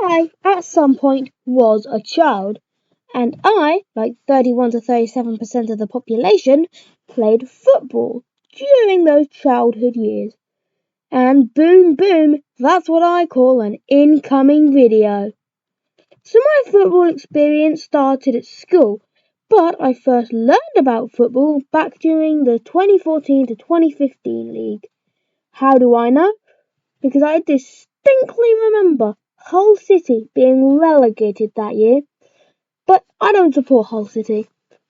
I, at some point, was a child, and I, like 31 to 37% of the population, played football during those childhood years. And boom, boom, that's what I call an incoming video. So my football experience started at school, but I first learned about football back during the 2014 to 2015 league. How do I know? Because I distinctly remember Hull City being relegated that year. But I don't support Hull City.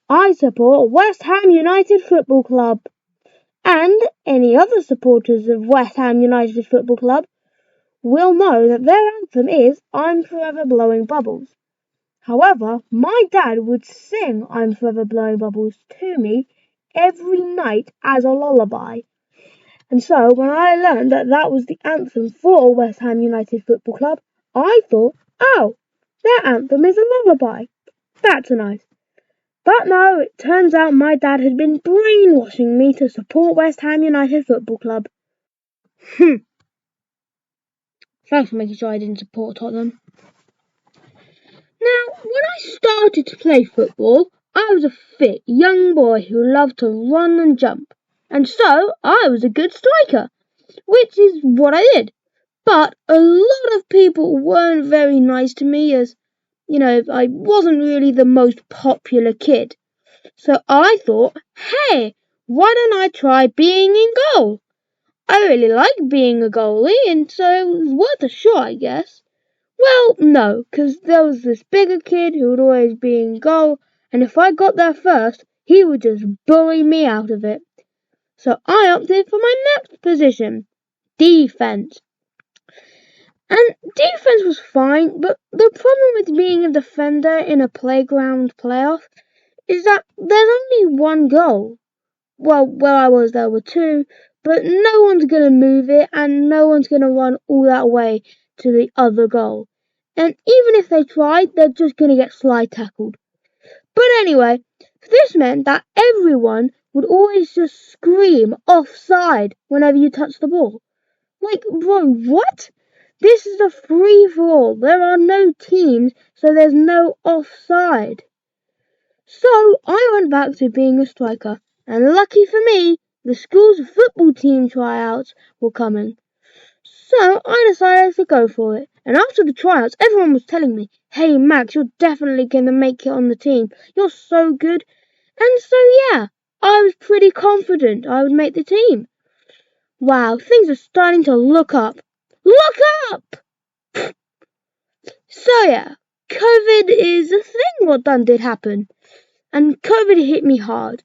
I support West Ham United Football Club. And any other supporters of West Ham United Football Club will know that their anthem is I'm Forever Blowing Bubbles. However, my dad would sing I'm Forever Blowing Bubbles to me every night as a lullaby. And so, when I learned that that was the anthem for West Ham United Football Club, I thought, oh, their anthem is a lullaby. That's nice. But no, it turns out my dad had been brainwashing me to support West Ham United Football Club. Thanks for making sure I didn't support Tottenham. Now, when I started to play football, I was a fit young boy who loved to run and jump. And so, I was a good striker, which is what I did. But a lot of people weren't very nice to me as, I wasn't really the most popular kid. So I thought, hey, why don't I try being in goal? I really like being a goalie, and so it was worth a shot, I guess. Well, no, because there was this bigger kid who would always be in goal, and if I got there first, he would just bully me out of it. So I opted for my next position, defense. And defense was fine, but the problem with being a defender in a playground playoff is that there's only one goal. Well, where I was there were two, but no one's going to move it and no one's going to run all that way to the other goal. And even if they tried, they're just going to get slide tackled. But anyway, this meant that everyone would always just scream offside whenever you touch the ball. Like, bro, what? This is a free-for-all. There are no teams, so there's no offside. So I went back to being a striker, and lucky for me, the school's football team tryouts were coming. So I decided to go for it. And after the tryouts, everyone was telling me, hey Max, you're definitely going to make it on the team. You're so good. And so yeah, I was pretty confident I would make the team. Wow, things are starting to look up. Look up! So yeah, COVID is a thing what done did happen. And COVID hit me hard.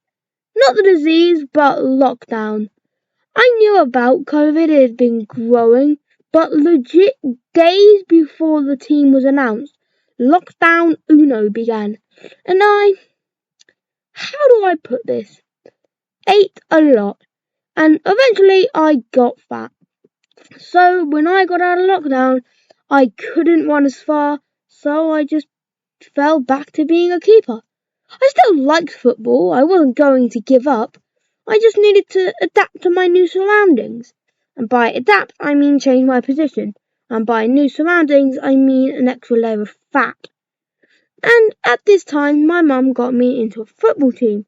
Not the disease, but lockdown. I knew about COVID, it had been growing, but legit days before the team was announced, lockdown uno began. And how do I put this? Ate a lot. And eventually I got fat. So when I got out of lockdown, I couldn't run as far, so I just fell back to being a keeper. I still liked football, I wasn't going to give up. I just needed to adapt to my new surroundings. And by adapt, I mean change my position. And by new surroundings, I mean an extra layer of fat. And at this time, my mum got me into a football team.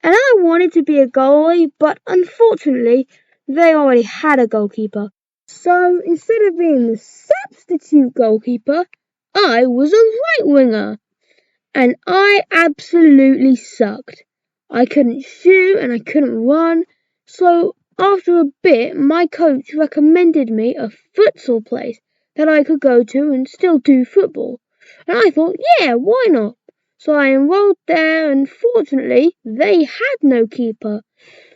And I wanted to be a goalie, but unfortunately, they already had a goalkeeper. So instead of being the substitute goalkeeper, I was a right winger. And I absolutely sucked. I couldn't shoot and I couldn't run. So after a bit, my coach recommended me a futsal place that I could go to and still do football. And I thought, yeah, why not? So I enrolled there, and fortunately, they had no keeper.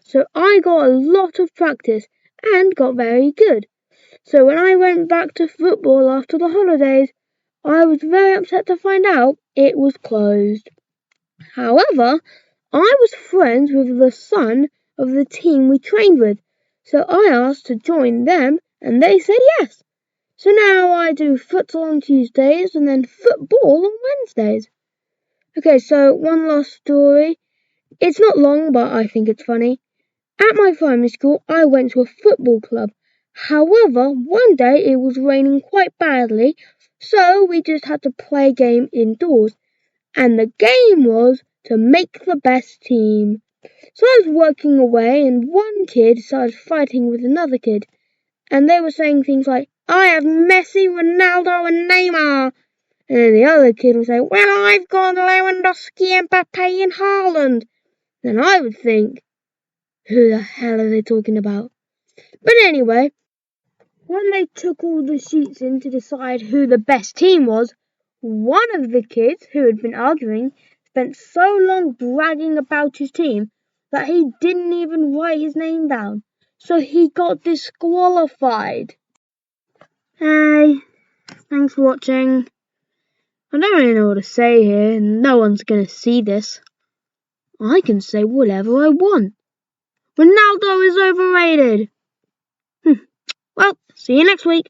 So I got a lot of practice and got very good. So when I went back to football after the holidays, I was very upset to find out it was closed. However, I was friends with the son of the team we trained with, so I asked to join them, and they said yes. So now I do futsal on Tuesdays and then football on Wednesdays. Okay, so one last story. It's not long, but I think it's funny. At my primary school, I went to a football club. However, one day it was raining quite badly, So we just had to play a game indoors. And the game was to make the best team. So I was working away and one kid started fighting with another kid. And they were saying things like, I have Messi, Ronaldo and Neymar. And then the other kid would say, well, I've got Lewandowski, Mbappe and Haaland. Then I would think, who the hell are they talking about? But anyway, when they took all the sheets in to decide who the best team was, one of the kids who had been arguing spent so long bragging about his team that he didn't even write his name down. So he got disqualified. Hey, thanks for watching. I don't really know what to say here, and no one's gonna see this. I can say whatever I want. Ronaldo is overrated. Well, see you next week.